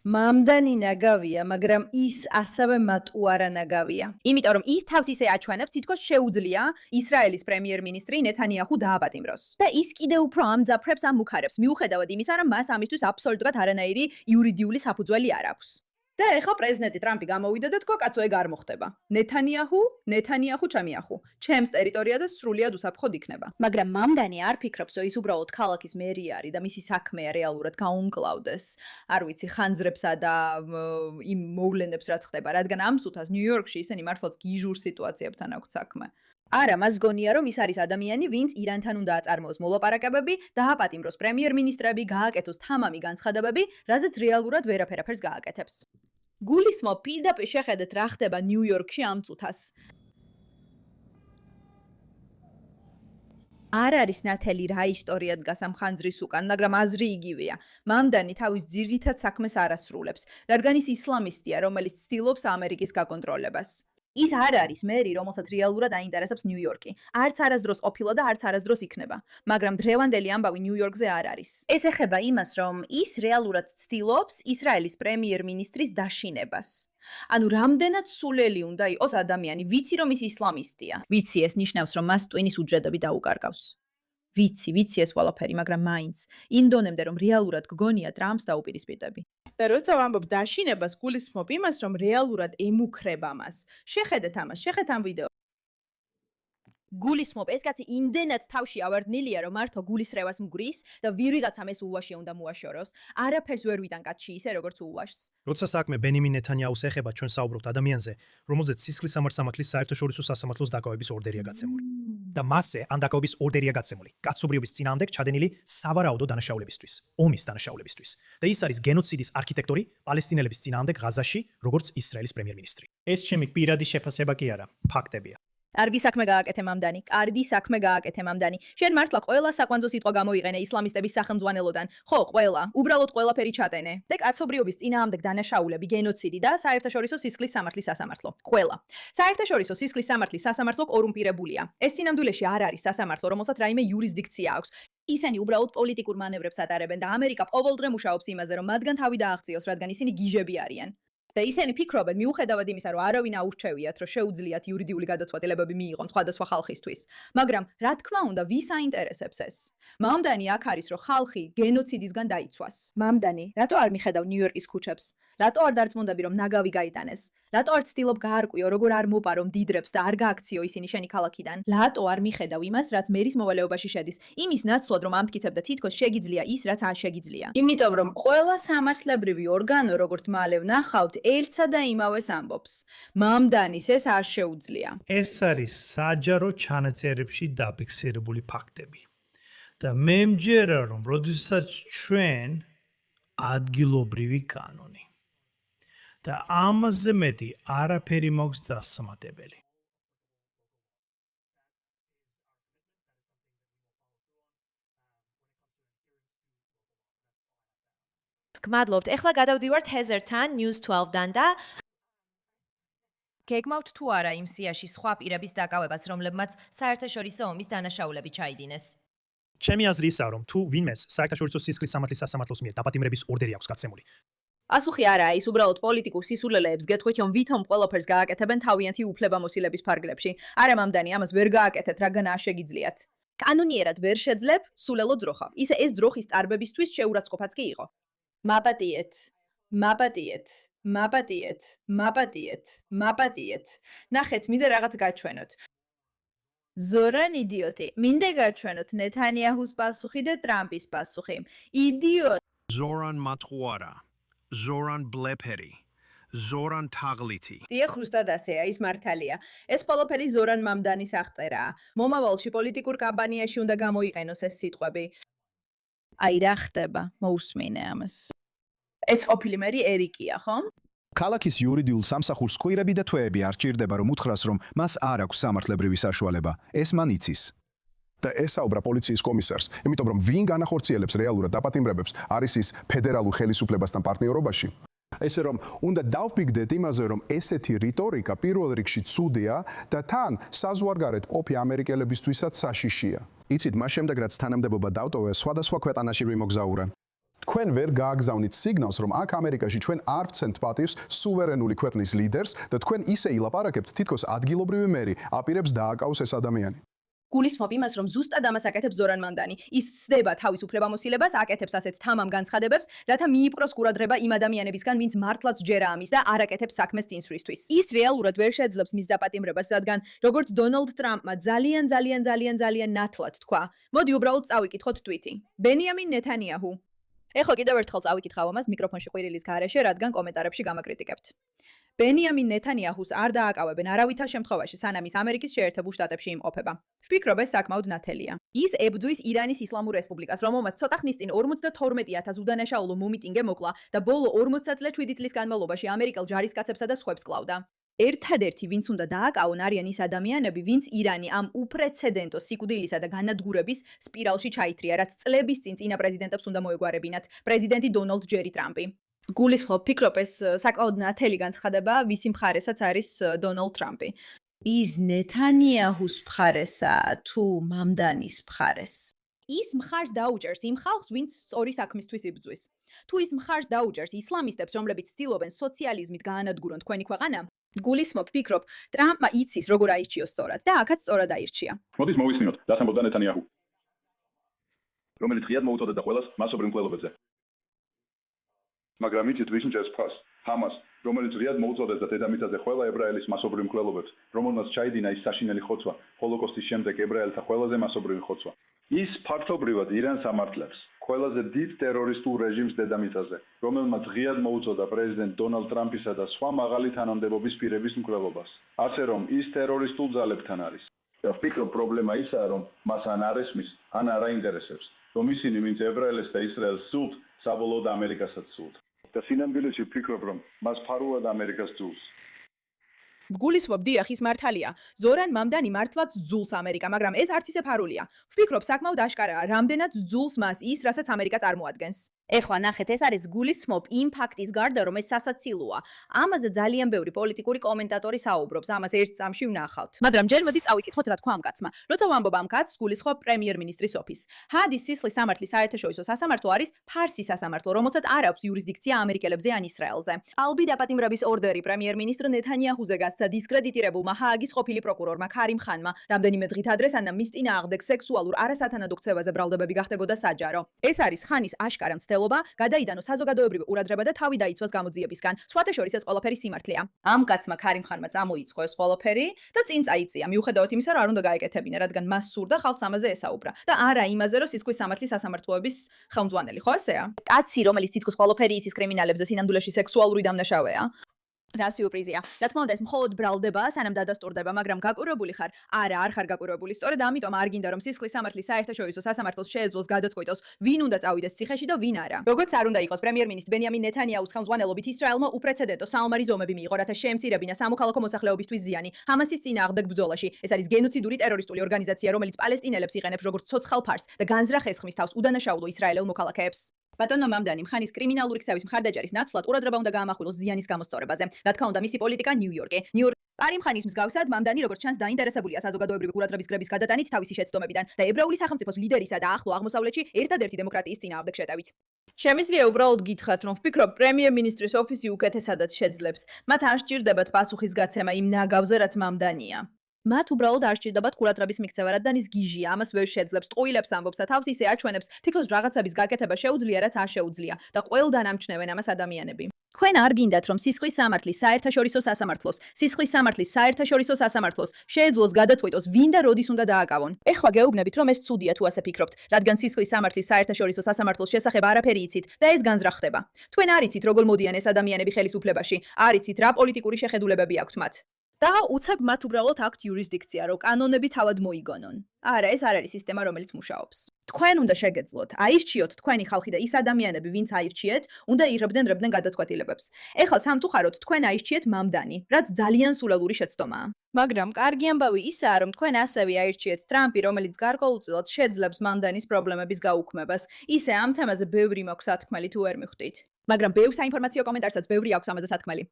მამდანი ნაგავია, მაგრამ ის ასევე მატუარა ნაგავია. იმიტომ რომ ის თავს ისე აჩვენებს, თითქოს შეუძლია ისრაელის პრემიერ-მინისტრი ნეთანიაჰუ დააპატიმროს. და ის კიდევ უფრო ამძაფრებს ამ მუქარებს, მიუხედავად იმისა, რომ მას ამისთვის აბსოლუტურად არანაირი იურიდიული საფუძველი არ აქვს. და ეხლა პრეზიდენტი ტრამპი გამოვიდა და თქვა, კაცო, ეგ არ მოხდება. ნეთანიაჰუ ჩამიახუ. ჩემს ტერიტორიაზე სრულიად უსაფრთხოდ იქნება. მაგრამ მამდანი არ ფიქრობს, რომ ის უბრალოდ ქალაქის მერი არის და მისი საქმეა რეალურად გაუმკლავდეს. არ ვიცი, ხანძრებსა და იმ მოვლენებს რაც ხდება, რადგან ამ წუთას ნიუ-იორკში ისინი მართლაც გიჟურ სიტუაციებთან აქვთ საქმე. არა, მას გონია, რომ ის არის ადამიანი, ვინც ირანთან უნდა აწარმოოს მოლაპარაკებები, დააპატიმროს პრემიერ-მინისტრები, გააკეთოს თამამი განცხადებები, რაზეც რეალურად ვერაფერაფერს გააკეთებს. გულისმო პირდაპირ შეხედეთ რა ხდება ნიუ-იორკში ამ წუთას. არ არის ნათელი რა ისტორია დგას ამ ხანძრის უკან, მაგრამ აზრი იგივეა. მამდანი თავის ძირითად საქმეს არ ასრულებს, რადგან ის ისლამისტია, რომელიც ცდილობს ამერიკის გაკონტროლებას. ის არ არის მერი, რომელსაც რეალურად აინტერესებს ნიუ-იორკი. არც არასდროს ყოფილა და არც არასდროს იქნება, მაგრამ დღევანდელი ამბავი ნიუ-იორკზე არ არის. ეს ეხება იმას, რომ ის რეალურად ცდილობს ისრაელის პრემიერ-მინისტრის დაშინებას. ანუ რამდენად სულელი უნდა იყოს ადამიანი, ვიცი რომ ის ისლამისტია. ვიცი ეს ნიშნავს, რომ მას ტვინის უჯრედები დაუკარგავს. ვიცი ეს ყველაფერი, მაგრამ მაინც იმ დონემდე რომ რეალურად გგონია ტრამპს დაუპირისპირდები. და როცა ვამბობ დაშინებას, გულისხმობ იმას, რომ რეალურად ემუქრება მას. შეხედეთ ამ ვიდეო. გულისხმობ, ეს კაცი იმდენად თავში ავარდნილია, რომ მართო გულისრევას მგვრის და ვიღაცამ ეს ულვაში უნდა მოაშოროს. არაფერს ვერ ვიტან კაცში ისე, როგორც ულვაშს. როცა საქმე ბენიმინ ნეთანიაჰუს ეხება, ჩვენ საუბრობთ ადამიანზე, რომელზეც სისხლის სამართლის საერთაშორისო სასამართლოს დაკავების ორდერია გაცემული. და მასზე ან დაკავების ორდერია გაცემული კაცობრიობის წინააღმდეგ ჩადენილი სავარაუდო დანაშაულებისთვის, ომის დანაშაულებისთვის. და ის არის გენოციდის არქიტექტორი პალესტინელების წინააღმდეგ ღაზაში, როგორც ისრაელის პრემიერ-მინისტრი. ეს ჩემი პირადი შეფასება კი არა, ფაქტებია. კარგი საქმე გააკეთე მამდანი. შენ მართლა ყველა საკვანძო სიტყვა გამოიყენე ისლამისტების სახელმძღვანელოდან. ხო, ყველა, უბრალოდ ყველაფერი ჩატენე. და კაცობრიობის წინააღმდეგ დანაშაულები, გენოციდი და საერთაშორისო სისხლის სამართლის სასამართლო. ყველა. საერთაშორისო სისხლის სამართლის სასამართლო კორუმპირებულია. ეს წინამდვილეში არ არის სასამართლო, რომელსაც რაიმე იურისდიქცია აქვს. ისინი უბრალოდ პოლიტიკურ მანევრებს ატარებენ და ამერიკა ყოველდღე მუშაობს იმაზე, რომ მათგან თავი დააღწიოს, რადგან ისინი გიჟები არიან. და ისინი ფიქრობენ, მიუხედავად იმისა, რომ არავინ აურჩევიათ, რომ შეუძლიათ იურიდიული გადაწყვეტილებები მიიღონ სხვადასხვა ხალხისთვის. მაგრამ, რა თქმა უნდა, ვის აინტერესებს ეს? მამდანი აქ არის, რომ ხალხი გენოციდისგან დაიცვას. მამდანი, რატო არ მიხედავ ნიუ-იორკის ქუჩებს? რატო არ დარწმუნდები, რომ ნაგავი გაიტანეს? რატო არ ცდილობ გაარკვიო, როგორ არ მოპარო მდიდრებს და არ გააქციო ისინი შენი ქალაქიდან? რატო არ მიხედავ იმას, რაც მერის მოვალეობაში შედის? იმის ნაცვლად, რომ ამტკიცებ და თითქოს შეგიძლია ის, რაც არ შეგიძლია. იმიტომ, რომ ყველა სამართლებრივი ორგანო, როგორც მალე ვნახავთ, ერთსა და იმავეს ამბობს. მამდანის ეს არ შეუძლია. ეს არის საჯარო ჩანაწერებში დაფიქსირებული ფაქტები. და მე მჯერა, რომ როდესაც ჩვენ ადგილობრივი კანონი და ამაზე მეტი არაფერი მაქვს დასამატებელი. გმადლობთ. ეხლა გადავდივართ Heather-თან News 12-დან და გეგმავთ თუ არა იმ სიაში სხვა პირების დაკავებას, რომლებმაც საერთაშორისო ომის დანაშაულები ჩაიდინეს. ჩემი აზრი ისაა, რომ თუ ვინმეს საერთაშორისო სისხლის სამართლის სასამართლოს მიერ დაპატიმრების ორდერი აქვს გაცემული. პასუხი არაა ის, უბრალოდ პოლიტიკურ სისულელეებს გეტყვით, რომ ვითომ ყველაფერს გააკეთებენ თავიანთი უფლებამოსილების ფარგლებში. არა მამდანი, ამას ვერ გააკეთეთ, რადგანაა შეგიძლიათ. კანონიერად ვერ შეძლებ, სულელო ძროხა. ისე ეს ძროხის წარბებისთვის შეურაცხყოფაც კი იყო. მაპატიეთ. ნახეთ, მინდა რაღაც გაჩვენოთ. ზორან იდიოტი. მინდა გაჩვენოთ ნეთანიაჰუს პასუხი და ტრამპის პასუხი. იდიოტი. ზორან მატყუარა. ზორან ბლეფერი. ზორან თაღლითი. დიახ, ზუსტად ასეა, ის მართალია. ეს ყველაფერი ზორან მამდანის აღწერაა. მომავალში პოლიტიკურ კამპანიაში უნდა გამოიყენოს ეს სიტყვები. აი რა ხდება, მოусმინე ამას. ეს ყოფილი მერი ერიკია, ხო? ქალაქის იურიდიულ სამსახურს კვირები და თვეები არ ჭირდება, რომ უთხრას, რომ მას არ აქვს სამართლებრივი საშუალება. ეს მან იცის. და ესაუბრა პოლიციის კომისარს, იმიტომ რომ ვინ განახორციელებს რეალურად დაპატიმრებებს, არის ის ფედერალურ ხელისუფლებასთან პარტნიორობაში. ესე რომ უნდა დავფიქდეთ იმაზე, რომ ესეთი რიტორიკა პირველ რიგში ცუდია და თან საზღვარგარეთ ყოფი ამერიკელებისთვისაც საშიშია. იცით, მას შემდეგ რაც თანამდებობა დავტოვე, სხვადასხვა ქვეყანაში ვიმოგზაურე. თქვენ ვერ გააგზავნით სიგნალს, რომ აქ ამერიკაში ჩვენ არ ვცემთ პატივს სუვერენული ქვეყნის ლიდერს და თქვენ ისე ილაპარაკებთ, თითქოს ადგილობრივი მერი აპირებს დააკავოს ეს ადამიანი. გულისხმობ იმას, რომ ზუსტად ამას აკეთებს ზორან მამდანი. ის სდება თავის უფლებამოსილებას, აკეთებს ასეთ თამამ განცხადებებს, რათა მიიპყროს ყურადღება იმ ადამიანებისგან, ვინც მართლაც ჯერა ამის და არ აკეთებს საქმეს წინსვლისთვის. ის რეალურად ვერ შეძლებს მის დაპატიმრებას, რადგან როგორც დონალდ ტრამპმა ძალიან ნათლად თქვა. მოდი უბრალოდ წავიკითხოთ tweet-ი. ბენიამინ ნეთანიაჰუ. ეხლა კიდევ ერთხელ წავიკითხავ ამას მიკროფონში ყვირილის გარეშე, რადგან კომენტარებში გამაკრიტიკებთ. ბენიამინ ნეთანიაჰუს არ დააკავებენ არავითარ შემთხვევაში, სანამ ის ამერიკის შეერთებულ შტატებში იმყოფება. ვფიქრობ, ეს საკმაოდ ნათელია. ის ებრძვის ირანის ისლამურ რესპუბლიკას, რომელმაც ცოტა ხნის წინ 52,000 უდანაშაულო მომიტინგე მოკლა და ბოლო 40 წელს 7 წლის განმავლობაში ამერიკელ ჯარისკაცებსა და სხვებს კლავდა. ერთადერთი, ვინც უნდა დააკავონ, არიან ის ადამიანები, ვინც ირანი ამ უპრეცედენტო სიკვდილისა და განადგურების სპირალში ჩაითრია, რაც წლების წინ წინა პრეზიდენტებს უნდა მოეგვარებინათ, პრეზიდენტი დონალდ ჯერი ტრამპი. გულისხმობ, ფიქრობ, ეს საკმაოდ ნათელი განცხადება, ვისი მხარესაც არის დონალდ ტრამპი. ის ნეთანიაჰუს მხარესაა თუ მამდანის მხარეს? ის მხარს დაუჭერს იმ ხალხს, ვინც სწორი საქმისთვის იბრძვის. თუ ის მხარს დაუჭერს ისლამისტებს, რომლებიც ცდილობენ სოციალიზმით გაანადგურონ თქვენი ქვეყანა, გულისხმობ, ფიქრობ, ტრამპმა იცის, როგორ აირჩიოს სწორად და აქაც სწორად აირჩია. მოდის მოვისმინოთ, რაც ამბობდა ნეთანიაჰუ, რომელიც ღიად მოუწოდებდა ყველას მასობრივ მკვლელობებზე. მაგრამ იცით ვის მჭერს ფას? ჰამას, რომელიც ღიად მოუწოდებდა დედამიწაზე ყველა ებრაელის მასობრივ მკვლელობებს, რომელმაც ჩაიდინა ის საშინელი ხოცვა, ჰოლოკოსტის შემდეგ ებრაელთა ყველაზე მასობრივი ხოცვა. ის ფართობრივად ირანს ამართლებს, ყველაზე დიდ ტერორისტულ რეჟიმს დედამიწაზე, რომელმაც ღიად მოუწოდა პრეზიდენტ დონალდ ტრამპისა და სხვა მაღალი თანამდებობის პირების მკვლელობას. ასე რომ ის ტერორისტულ ძალებთან არის. და ვფიქრობ, პრობლემა ისაა, რომ მას ან არ ესმის, ან არ აინტერესებს, რომ ისინი, ვინც ებრაელს და ისრაელს სულთ, საბოლოოდ ამერიკასაც სულთ. და სინამდვილეში ვფიქრობ, რომ მას ფარულად ამერიკას ძულს. გულისხმობ, დიახ, ის მართალია. ზორან მამდანი მართლაც ძულს ამერიკა, მაგრამ ეს არც ისე ფარულია. ვფიქრობ, საკმაოდ აშკარაა, რამდენად ძულს მას ის, რასაც ამერიკა წარმოადგენს. ეხლა ნახეთ, ეს არის გულისხმობ იმ ფაქტის გარდა, რომ ეს სასაცილოა. ამაზე ძალიან ბევრი პოლიტიკური კომენტატორი საუბრობს, ამას ერთ წამში ვნახავთ. მაგრამ ჯერ მოდი წავიკითხოთ, რა თქვა ამ კაცმა. როცა ვამბობ ამ კაცს, გულისხმობ პრემიერ-მინისტრის ოფისს. ჰადის სისხლის სამართლის საერთაშორისო სასამართლო არის ფარსის სასამართლო, რომელსაც არ აქვს იურისდიქცია ამერიკელებზე ან ისრაელზე. ალბი დაპატიმრების ორდერი პრემიერ-მინისტრ ნეთანიაჰუზე გასცა დისკრედიტირებულმა ჰააგის ყოფილი პროკურორმა ქარიმ ხანმა. რამდენიმე დღით ადრე, სანამ მის წინააღმდეგ სექსუალურ არასათანადო ქცევაზე ბრალდებები გახდებოდა საჯარო. ეს არის ხანის აშკარა მცდელობა, გადაიდანოს საზოგადოებრივი ყურადღება და თავი დაიცვას გამოძიებისგან. სხვათა შორის ეს ყველაფერი სიმართლეა. ამ კაცმა ქარიმ ხანმა წამოიწყო ეს ყველაფერი და წინ წაიწია, მიუხედავად იმისა, რომ არ უნდა გაეკეთებინა, რადგან მას სურდა ხალხს ამაზე ესაუბრა. და არა იმაზე, რომ სისხლის სამართლის სასამართლოების ხელმძღვანელი, ხო ესეა? კაცი, რომელიც თითქოს ყველაფერი იცის კრიმინალებზე, სინამდვილეში სექსუალური დამნაშავეა. და სიურპრიზია. რა თქმა უნდა, ეს მხოლოდ ბრალდებაა, სანამ დადასტურდება, მაგრამ გაკვირვებული ხარ? არა, არ ხარ გაკვირვებული. სწორედ ამიტომ არ გინდა, რომ სისხლის სამართლის საერთაშორისო სასამართლოს შეეძლოს გადაწყვიტოს, ვინ უნდა წავიდეს ციხეში და ვინ არა. როგორც არ უნდა იყოს, პრემიერ-მინისტრ ბენიამინ ნეთანიაჰუს ხელმძღვანელობით ისრაელმა უპრეცედენტო საომარი ზომები მიიღო, რათა შეემცირებინა სამოქალაქო მოსახლეობისთვის ზიანი ჰამასის წინააღმდეგ ბრძოლაში. ეს არის გენოციდური ტერორისტული ორგანიზაცია, რომელიც პალესტინელებს იყენებს როგორც ცოცხალ ფარს და განზრახ ესხმის თავს უდანაშაულო ისრაელელ მოქალაქეებს. ბატონო მამდანი მხანის კრიმინალური ქცევის მხარდაჭერის ნაცვლად ყურადღება უნდა გაამახვილოს ზიანის გამოსწორებაზე. რა თქმა უნდა, მისი პოლიტიკა ნიუ-იორკი. კარიმ ხანის მსგავსად მამდანი როგორც ჩანს დაინტერესებულია საზოგადოებრივი ყურადღების გრების გადატანით თავისი შეცდომებიდან და ებრაული სახელმწიფოს ლიდერისა და ახლო აღმოსავლეთში ერთადერთი დემოკრატიის წინააღმდეგ შეტევით. შემიძლია უბრალოდ გითხრათ, რომ ვფიქრობ, პრემიერ-მინისტრის ოფისი უკეთესადაც შეძლებს. მათ არ სჭირდებათ პასუხისგაცემა იმ ნაგავზე, რაც მამდანია. მათ უბრალოდ არ სჭირდებათ ყურადღების მიქცევა, რადგან ის გიჟია, ამას ვერ შეძლებს, ტყუილებს ამბობს და თავს ისე აჩვენებს, თითქოს რაღაცების გაკეთება შეუძლია, რაც არ შეუძლია და ყველგან ამჩნევენ ამას ადამიანები. თქვენ არ გინდათ, რომ სისხლის სამართლის საერთაშორისო სასამართლოს შეეძლოს გადაწყვიტოს, ვინ და როდის უნდა დააკავონ. ეხლა გეუბნებით, რომ ეს ცუდია თუ ასე ფიქრობთ, რადგან სისხლის სამართლის საერთაშორისო სასამართლოს შესახებ არაფერი იცით და ეს განზრახ ხდება. თქვენ არ იცით, როგორ მოდიან ეს ადამიანები ხელისუფლებაში, არ იცით, რა პოლიტიკური შეხედულებები აქვთ მათ. და უცებ მათ უბრალოდ აქვთ იურისდიქცია, რომ კანონები თავად მოიგონონ. არა, ეს არ არის სისტემა, რომელიც მუშაობს. თქვენ უნდა შეგეძლოთ, აირჩიოთ თქვენი ხალხი და ის ადამიანები, ვინც აირჩიეთ, უნდა იღებდნენ გადაწყვეტილებებს. ეხლა სამწუხაროდ თქვენ აირჩიეთ მამდანი, რაც ძალიან სულელური შეცდომაა. მაგრამ კარგი ამბავი ისაა, რომ თქვენ ასევე აირჩიეთ ტრამპი, რომელიც გარკვეულწილად შეძლებს მამდანის პრობლემების გაუქმებას. ისე ამ თემაზე ბევრი მაქვს სათქმელი თუ ვერ მიხვდით. მაგრამ ბევრ საინფორმაციო კომენტარსაც ბევრი აქვს ამაზე სათქმელი.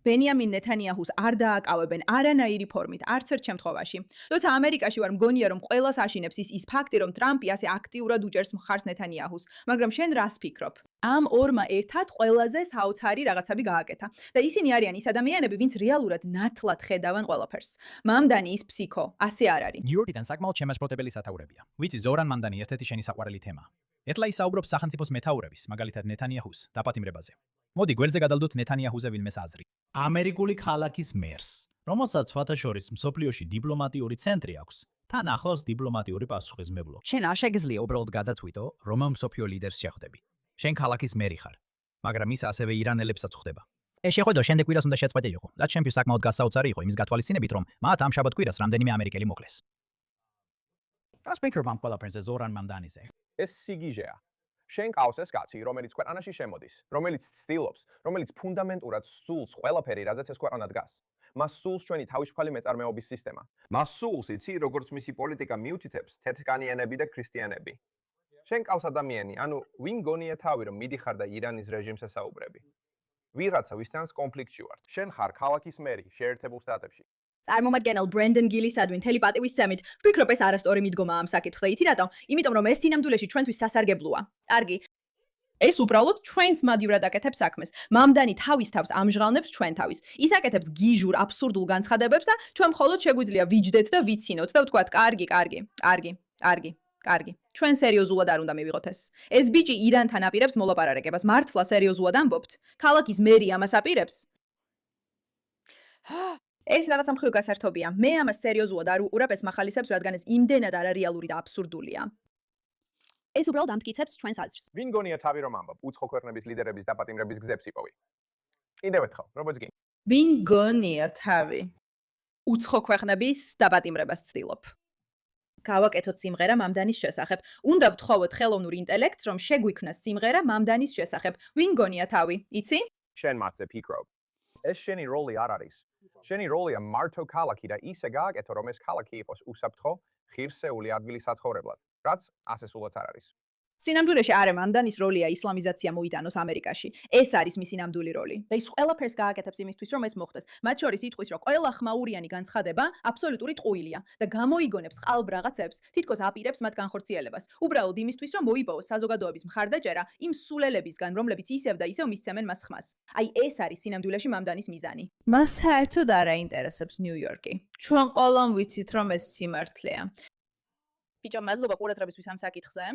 ბენიამინ ნეთანიაჰუს არ დააკავებენ არანაირი ფორმით, არც ერთ შემთხვევაში. თუმცა ამერიკაში ვარ მგონია, რომ ყველას აშინებს ის ფაქტი, რომ ტრამპი ასე აქტიურად უჭერს მხარს ნეთანიაჰუს, მაგრამ შენ რას ფიქრობ? ამ ორმა ერთად ყველაზე საოცარი რაღაცები გააკეთა და ისინი არიან ის ადამიანები, ვინც რეალურად ნათლად ხედავენ ყველაფერს. მამდანი ის ფსიქო, ასე არ არის. ნიუ-იორკიდან საკმაოდ შემაშფოთებელი სათაურებია. ვიცი, ზორან მანდანი ერთ-ერთი შენი საყვარელი თემაა. ეთლა ისაუბრობს სახელმწიფოს მეთაურების, მაგალითად ნეთანიაჰუს დაპატიმრებაზე. მოდი გვერდზე გადავდოთ ნეთანიაჰუზე ვინმეს აზრი. ამერიკული ქალაქის მერს, რომელსაც სხვათა შორის მსოფლიოში დიპლომატიური ცენტრი აქვს, თან ახლავს დიპლომატიური პასუხისმგებლობა. შენ არ შეგიძლია უბრალოდ გადაწყვიტო, რომ ამ მსოფლიო ლიდერს შეხვდები. შენ ქალაქის მერი ხარ, მაგრამ ის ასევე ირანელებსაც ხვდება. ეს შეხვედრა შემდეგ კვირას უნდა შეწყვეტილიყო, რაც ჩემთვის საკმაოდ გასაოცარი იყო იმის გათვალისწინებით, რომ მათ ამ შაბათ კვირას რამდენიმე ამერიკელი მოკლეს. რას ფიქრობ ამ ყველაფერზე ზორან მანდანიზე? ეს სიგიჟეა. შენ ყავს ეს კაცი, რომელიც ქვეყანაში შემოდის, რომელიც ცდილობს, რომელიც ფუნდამენტურად სულს ყველაფერი, რაზეც ეს ქვეყანა დგას. მას სულს ჩვენი თავისუფალი მეწარმეობის სისტემა. მას სულს იცი, როგორც მისი პოლიტიკა მიუთითებს თეთრკანიანები და ქრისტიანები. შენ ყავს ადამიანი, ანუ ვინ გონია თავი, რომ მიდიხარ და ირანის რეჟიმს ესაუბრები. ვიღაცა ვისთანაც კონფლიქტში ვართ. შენ ხარ ქალაქის მერი შეერთებულ შტატებში. წარმომადგენელ ბრენდონ გილისადმი მთელი პატივისცემით ვფიქრობ ეს არასწორი მიდგომა ამ საკითხზე. იცი რატომ? იმიტომ რომ ეს სინამდვილეში ჩვენთვის სასარგებლოა. კარგი. ეს უბრალოდ ჩვენს მადივრად აკეთებს საქმეს. მამდანი თავის თავს ამჟღავნებს ჩვენ თავის. ის აკეთებს გიჟურ აბსურდულ განცხადებებს და ჩვენ მხოლოდ შეგვიძლია ვიჯდეთ და ვიცინოთ და ვთქვათ, კარგი. ჩვენ სერიოზულად არ უნდა მივიღოთ ეს. ეს ბიჭი ირანთან აპირებს მოლაპარაკებას. მართლა სერიოზულად ამბობთ? ქალაქის მერი ამას აპირებს? ეს რაღაცა მხრივ გასართობია. მე ამას სერიოზულად არ უყურებ ეს მახალისებს, რადგან ეს იმდენად არარეალური და აბსურდულია. ეს უბრალოდ ამტკიცებს ჩვენს აზრს. ვინ გონია თავი რომ ამბობ? უცხო ქვეყნების ლიდერების დაპატიმრების გზებს იპოვი. კიდევ ერთხელ, როგორც გინდა. ვინ გონია თავი? უცხო ქვეყნების დაპატიმრებას ცდილობ. გავაკეთოთ სიმღერა მამდანის შესახებ. უნდა ვთხოვოთ ხელოვნურ ინტელექტს, რომ შეგვიქმნას სიმღერა მამდანის შესახებ. ვინ გონია თავი? იცი? შენ მათზე ფიქრობ. ეს შენი როლი არ არის. შენი როლია მართო ქალაქი და ისე გააკეთო, რომ ეს ქალაქი იყოს უსაფრთხო, ღირსეული ადგილი საცხოვრებლად, რაც ასე სულაც არ არის. სინამდვილეში არა მანდანის როლია ისლამიზაცია მოიტანოს ამერიკაში. ეს არის მისი ნამდვილი როლი. და ის ყველაფერს გააკეთებს იმისთვის, რომ ეს მოხდეს. მათ შორის იტყვის, რომ ყველა ხმაურიანი განცხადება აბსოლუტური ტყუილია და გამოიგონებს ყალბ რაღაცებს, თითქოს აპირებს მათ განხორციელებას. უბრალოდ იმისთვის, რომ მოიპოვოს საზოგადოების მხარდაჭერა იმ სულელებისგან, რომლებიც ისევ და ისევ მისცემენ მას ხმას. აი ეს არის სინამდვილეში მამდანის მიზანი. მას საერთოდ არ აინტერესებს ნიუ-იორკი. ჩვენ ყველამ ვიცით, რომ ეს სიმართლეა. ბიჭო, მადლობა ყურადღებისთვის ამ საკითხზე.